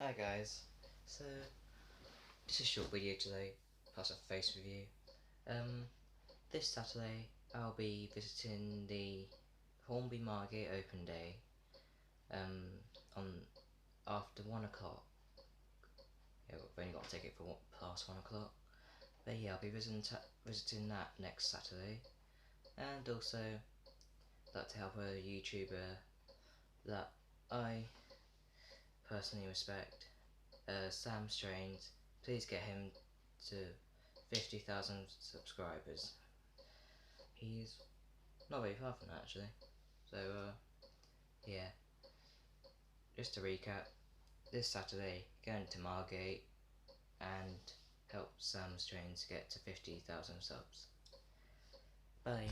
Hi guys, so just a short video today, plus a face review. This Saturday I'll be visiting the Hornby Margate Open Day on after 1 o'clock. Yeah, we've only got a ticket for past 1 o'clock. But yeah, I'll be visiting that next Saturday, and also like to help a YouTuber that I personally respect, Sam Strains. Please get him to 50,000 subscribers. He's not very far from that actually. So yeah, just to recap, this Saturday going to Margate and help Sam Strains get to 50,000 subs. Bye.